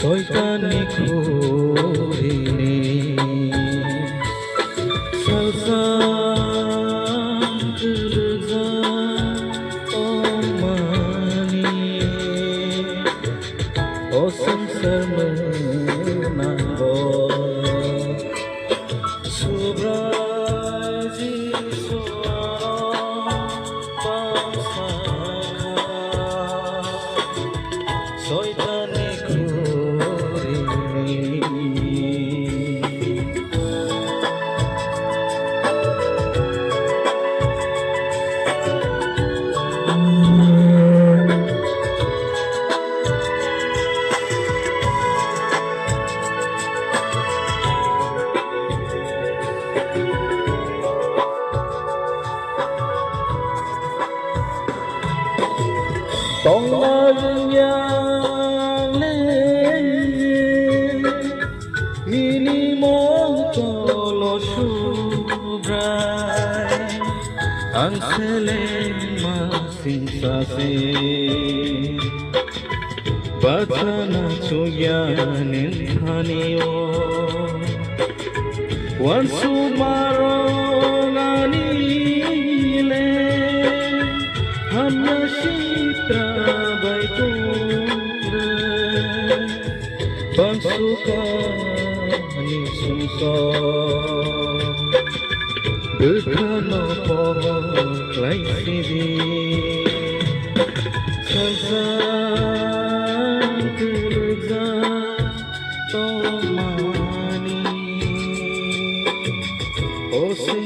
শয়তানি ঘুরিনি salsan kerja omani o sansar menanggo subraji suara pangsakha শয়তানি ঘুরিনি Tolong yang minimum tolo subrai angseleng masing sase bacana cuyanin hanio wan sumarongani le hamya citra baikure pansukani sungso bekana poklai sidi salsan kerja tomani o sing